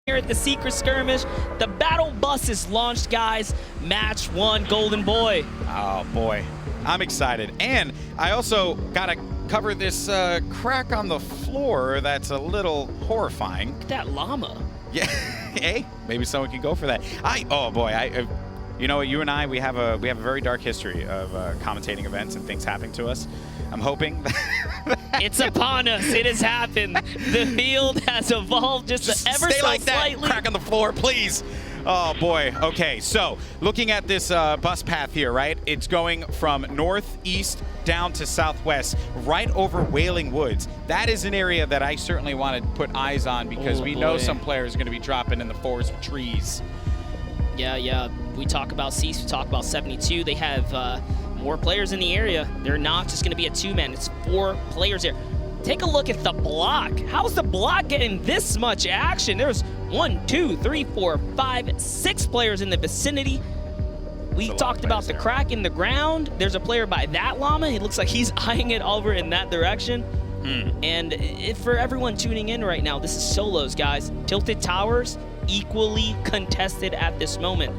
Here at the Secret Skirmish, the battle bus is launched, guys. Match 1, Golden Boy. Oh boy, I'm excited. And I also gotta cover this crack on the floor that's a little horrifying. Look at that llama. Yeah, hey, maybe someone can go for that. Oh boy, you know, you and I, we have a very dark history of commentating events and things happening to us. I'm hoping it's upon us. It has happened. The field has evolved just ever stay so like that. slightly. Crack on the floor, please. Oh boy. Okay, so looking at this bus path here, right? It's going from northeast down to southwest, right over Wailing Woods. That is an area that I certainly want to put eyes on because we know some players are going to be dropping in the forest of trees. Yeah. We talk about Cease, we talk about 72. They have more players in the area. They're not just going to be a two-man. It's 4 players here. Take a look at the block. How's the block getting this much action? There's 1, 2, 3, 4, 5, 6 players in the vicinity. We talked about the crack in the ground. There's a player by that llama. He looks like he's eyeing it over in that direction. And for everyone tuning in right now, this is solos, guys. Tilted Towers, equally contested at this moment.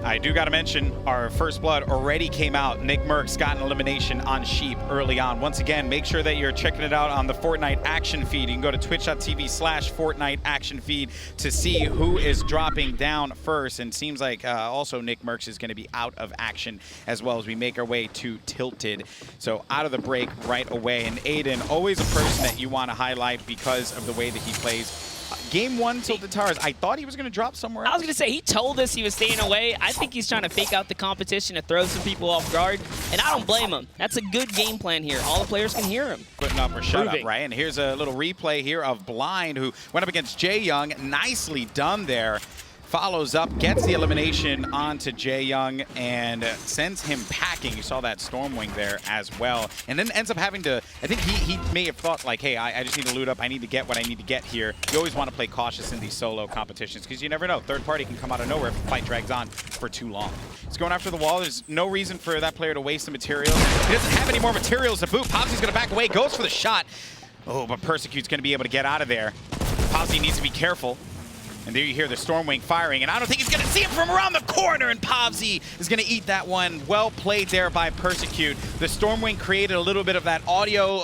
I do got to mention our first blood already came out. Nick Merckx got an elimination on Sheep early on. Once again, make sure that you're checking it out on the Fortnite action feed. You can go to twitch.tv/Fortnite action feed to see who is dropping down first. And seems like also Nick Merckx is going to be out of action as well as we make our way to Tilted. So out of the break right away. And Aiden, always a person that you want to highlight because of the way that he plays. Game 1, Tilted Towers, I thought he was going to drop somewhere else. I was going to say, he told us he was staying away. I think he's trying to fake out the competition to throw some people off guard, and I don't blame him. That's a good game plan here. All the players can hear him. Putting up or shut up, right? And here's a little replay here of Blind, who went up against Jae Young. Nicely done there. Follows up, gets the elimination onto Jae Young, and sends him packing. You saw that Stormwing there as well. And then ends up having to, I think he may have thought like, hey, I just need to loot up. I need to get what I need to get here. You always want to play cautious in these solo competitions because you never know. Third party can come out of nowhere if the fight drags on for too long. He's going after the wall. There's no reason for that player to waste the materials. He doesn't have any more materials to boot. Popsy's going to back away, goes for the shot. Oh, but Persecute's going to be able to get out of there. Popsy needs to be careful. And there you hear the Stormwing firing, and I don't think he's going to see him from around the corner, and Povzy is going to eat that one. Well played there by Persecute. The Stormwing created a little bit of that audio,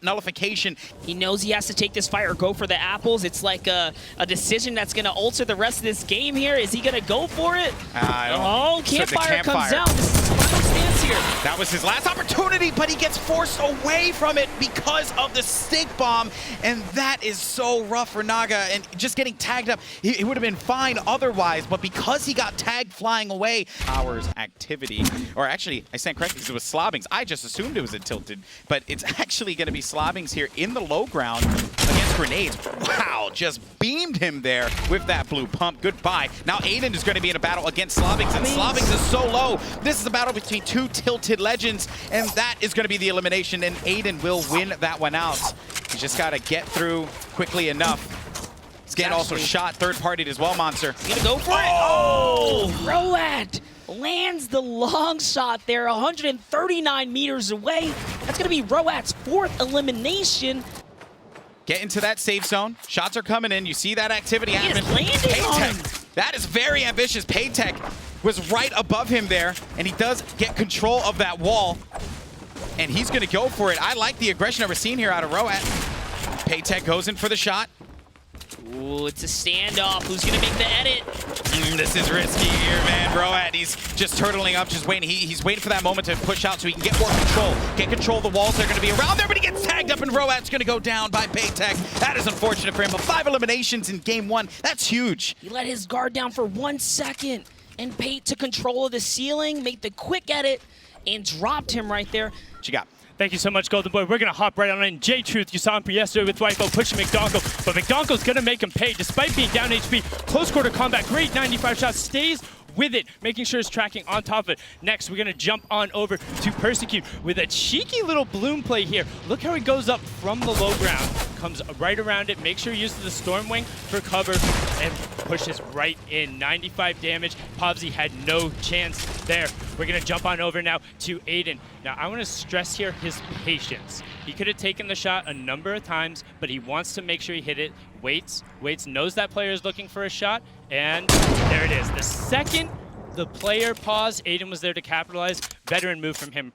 nullification. He knows he has to take this fight or go for the apples. It's like a decision that's going to alter the rest of this game here. Is he going to go for it? Campfire comes down. This is final stance here. That was his last opportunity, but he gets forced away from it because of the stink bomb, and that is so rough for Naga, and just getting tagged up. He would have been fine otherwise, but because he got tagged flying away, Powers activity, or actually, I stand corrected because it was Slobbings. I just assumed it was a Tilted, but it's actually going to be Slobbings here in the low ground against Grenades. Wow, just beamed him there with that blue pump. Goodbye. Now Aiden is going to be in a battle against Slobbings, and Slobbings is so low. This is a battle between 2 Tilted legends, and that is going to be the elimination, and Aiden will win that one out. He's just got to get through quickly enough. He's getting also shot, third-partied as well, Monster. He's gonna go for it. Oh! Roat lands the long shot there, 139 meters away. That's gonna be Roat's 4th elimination. Get into that safe zone. Shots are coming in. You see that activity happen. He is landing on him. That is very ambitious. Paytech was right above him there, and he does get control of that wall. And he's gonna go for it. I like the aggression that we're seeing here out of Roat. Paytech goes in for the shot. Ooh, it's a standoff. Who's going to make the edit? This is risky here, man. Roat, he's just turtling up, just waiting. He's waiting for that moment to push out so he can get more control. Get control of the walls. They're going to be around there, but he gets tagged up, and Roat's going to go down by Paytech. That is unfortunate for him, but 5 eliminations in game 1. That's huge. He let his guard down for 1 second, and Pate took control of the ceiling, made the quick edit, and dropped him right there. What you got? Thank you so much, Golden Boy. We're going to hop right on in. J-Truth, you saw him yesterday with Wifo pushing McDongle, but McDongle's going to make him pay despite being down HP. Close quarter combat, great 95 shots, stays with it, making sure it's tracking on top of it. Next, we're going to jump on over to Persecute with a cheeky little bloom play here. Look how he goes up from the low ground. comes right around it. Make sure he uses the Storm Wing for cover and pushes right in. 95 damage. Pabzi had no chance there. We're going to jump on over now to Aiden. Now, I want to stress here his patience. He could have taken the shot a number of times, but he wants to make sure he hit it. Waits, knows that player is looking for a shot, and there it is. The second the player paused, Aiden was there to capitalize. Veteran move from him.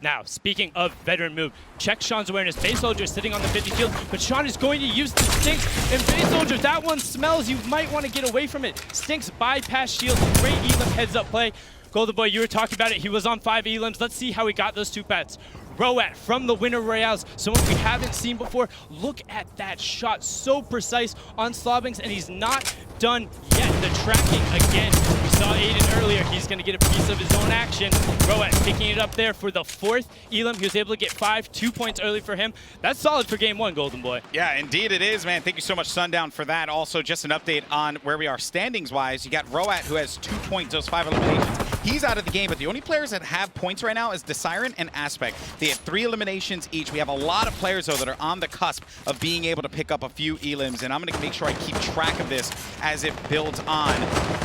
Now, speaking of veteran move, check Sean's awareness. Base Soldier is sitting on the 50 field, but Sean is going to use the Stinks. And Base Soldier, that one smells. You might want to get away from it. Stinks bypass shield. Great Elim heads-up play. Golden Boy, you were talking about it. He was on 5 Elims. Let's see how he got those 2 pets. Roat from the winner Royales, someone we haven't seen before. Look at that shot, so precise on Slobbings, and he's not done yet. The tracking again. We saw Aiden earlier. He's going to get a piece of his own action. Roat picking it up there for the 4th Elim. He was able to get 5, 2 points early for him. That's solid for game 1, Golden Boy. Yeah, indeed it is, man. Thank you so much, Sundown, for that. Also, just an update on where we are standings-wise. You got Roat, who has 2 points, those 5 eliminations. He's out of the game, but the only players that have points right now is Desiren and Aspect. They have 3 eliminations each. We have a lot of players, though, that are on the cusp of being able to pick up a few Elims, and I'm going to make sure I keep track of this as it builds on.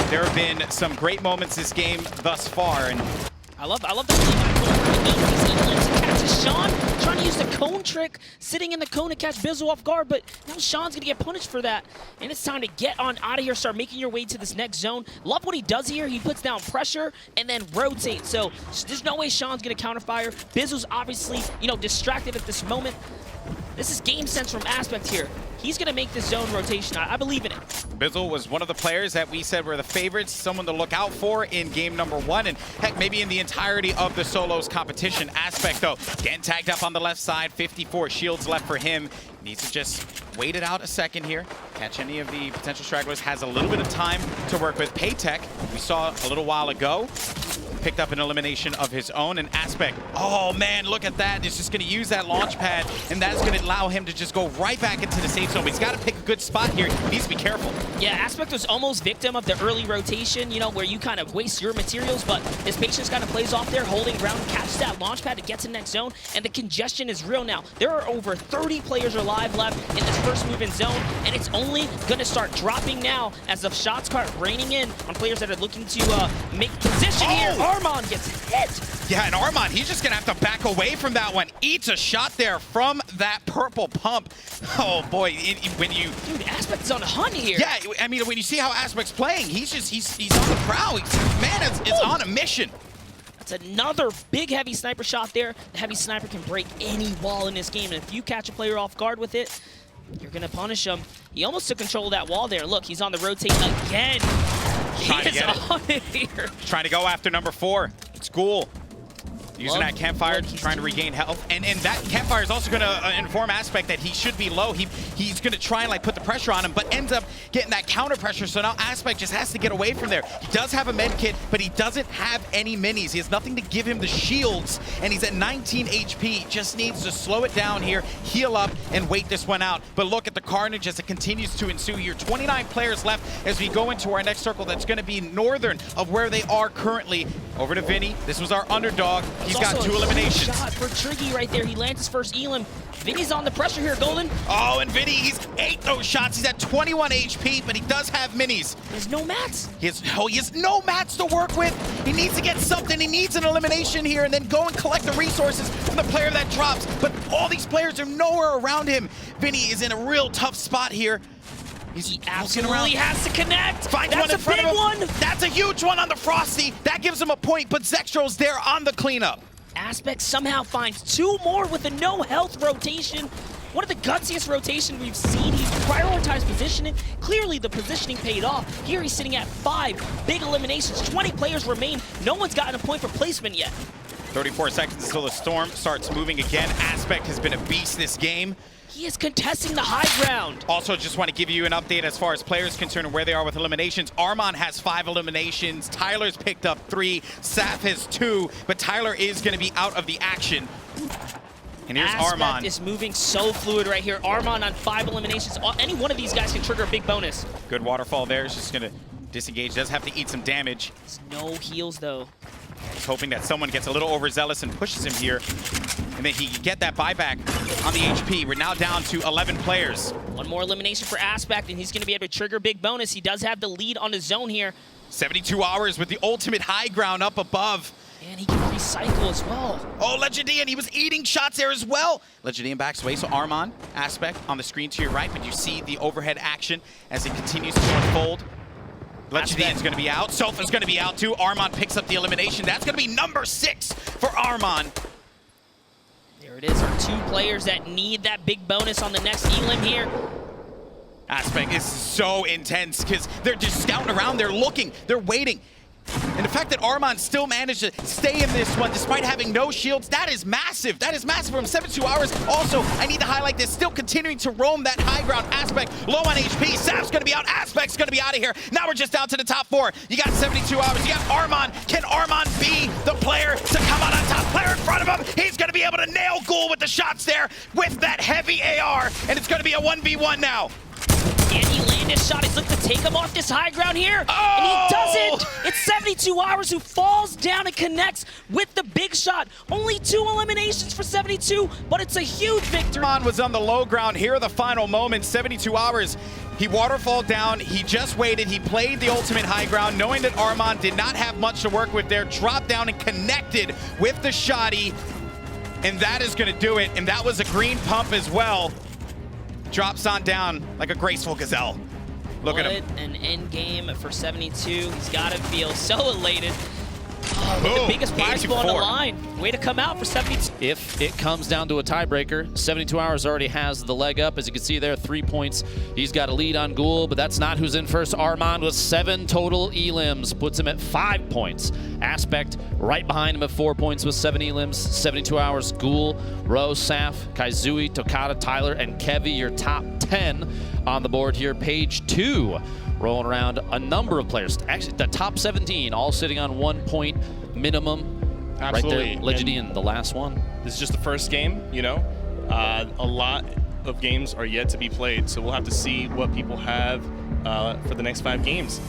There have been some great moments this game thus far, and I love the these Elims and catches Sean trying to use the cone trick, sitting in the cone to catch Bizzle off guard, but now Sean's gonna get punished for that. And it's time to get on out of here, start making your way to this next zone. Love what he does here. He puts down pressure and then rotates. So there's no way Sean's gonna counterfire. Bizzle's obviously, distracted at this moment. This is game sense from Aspect here. He's going to make this zone rotation. I believe in it. Bizzle was one of the players that we said were the favorites, someone to look out for in game number 1, and heck, maybe in the entirety of the solos competition. Aspect, though, getting tagged up on the left side, 54 shields left for him. Needs to just wait it out a second here, catch any of the potential stragglers, has a little bit of time to work with. Paytech, we saw a little while ago, picked up an elimination of his own, and Aspect, oh man, look at that. He's just gonna use that launch pad, and that's gonna allow him to just go right back into the safe zone. But he's gotta pick a good spot here. He needs to be careful. Yeah, Aspect was almost victim of the early rotation, where you kind of waste your materials, but his patience kind of plays off there, holding ground, catches that launch pad to get to the next zone, and the congestion is real now. There are over 30 players alive left in this first move in zone, and it's only gonna start dropping now as the shots start raining in on players that are looking to make position here. Armand gets hit. Yeah, and Armand, he's just gonna have to back away from that one. Eats a shot there from that purple pump. Oh boy, when you... Dude, Aspect is on a hunt here. Yeah, I mean, when you see how Aspect's playing, he's on the prowl. Man, it's on a mission. That's another big heavy sniper shot there. The heavy sniper can break any wall in this game, and if you catch a player off guard with it, you're gonna punish him. He almost took control of that wall there. Look, he's on the rotate again. He is on it here. Trying to go after number 4. It's cool. Using that campfire, trying to regain health. And that campfire is also going to inform Aspect that he should be low. He's going to try and put the pressure on him, but ends up getting that counter pressure. So now Aspect just has to get away from there. He does have a med kit, but he doesn't have any minis. He has nothing to give him the shields, and he's at 19 HP. Just needs to slow it down here, heal up, and wait this one out. But look at the carnage as it continues to ensue here. 29 players left as we go into our next circle. That's going to be northern of where they are currently. Over to Vinny. This was our underdog. He's got 2 eliminations. Shot for Triggy right there. He lands his first Elim. Vinny's on the pressure here, Golden. Oh, and Vinny, he's 8 those shots. He's at 21 HP, but he does have minis. There's no mats. He has no mats to work with. He needs to get something. He needs an elimination here and then go and collect the resources from the player that drops. But all these players are nowhere around him. Vinny is in a real tough spot here. He absolutely has to connect. Finds one in front of him. That's a huge one on the Frosty. That gives him a point, but Zextro's there on the cleanup. Aspect somehow finds 2 more with a no health rotation. One of the gutsiest rotations we've seen. He's prioritized positioning. Clearly the positioning paid off. Here he's sitting at 5 big eliminations. 20 players remain. No one's gotten a point for placement yet. 34 seconds until the storm starts moving again. Aspect has been a beast this game. He is contesting the high ground. Also, just want to give you an update as far as players concerned and where they are with eliminations. Armand has 5 eliminations. Tyler's picked up 3. Saf has 2, but Tyler is going to be out of the action. And here's Aspect Armand. is moving so fluid right here. Armand on 5 eliminations. Any one of these guys can trigger a big bonus. Good waterfall there. He's just going to disengage. Does have to eat some damage. No heals, though. He's hoping that someone gets a little overzealous and pushes him here, and then he can get that buyback on the HP. We're now down to 11 players. One more elimination for Aspect, and he's going to be able to trigger big bonus. He does have the lead on his zone here. 72 hours with the ultimate high ground up above. And he can recycle as well. Oh, Legendian, he was eating shots there as well. Legendian backs away, so Armand, Aspect on the screen to your right, but you see the overhead action as it continues to unfold. Legendian's going to be out. Sofa's going to be out too. Armand picks up the elimination. That's going to be number 6 for Armand. There it is, our 2 players that need that big bonus on the next elim here. Aspect is so intense because they're just scouting around, they're looking, they're waiting. And the fact that Armand still managed to stay in this one despite having no shields, that is massive. That is massive from 72 hours. Also, I need to highlight this, still continuing to roam that high ground. Aspect low on HP. Saf's going to be out. Aspect's going to be out of here. Now we're just down to the top 4. You got 72 hours. You got Armand. Can Armand be the player to come out on top? Player in front of him. He's going to be able to nail Ghoul with the shots there with that heavy AR. And it's going to be a 1v1 now. And he landed a shot. He's looking to take him off this high ground here. Oh! And he doesn't. It's 72 hours who falls down and connects with the big shot. Only 2 eliminations for 72, but it's a huge victory. Armand was on the low ground. Here are the final moments. 72 hours. He waterfalled down. He just waited. He played the ultimate high ground, knowing that Armand did not have much to work with there. Dropped down and connected with the shotty. And that is going to do it. And that was a green pump as well. Drops on down like a graceful gazelle. Look at him. What an end game for 72. He's got to feel so elated. Oh, with the biggest prize pool on the line. Way to come out for 72. If it comes down to a tiebreaker, 72 Hours already has the leg up. As you can see there, 3 points. He's got a lead on Ghoul, but that's not who's in first. Armand with 7 total elims, puts him at 5 points. Aspect right behind him at 4 points with 7 elims. 72 Hours, Ghoul, Rose, Saf, Kaizui, Tokata, Tyler, and Kevy, your top 10 on the board here. Page 2. Rolling around a number of players. Actually, the top 17 all sitting on 1 point minimum. Absolutely. Right there, Legendian, the last one. This is just the first game, you know. A lot of games are yet to be played, so we'll have to see what people have for the next 5 games.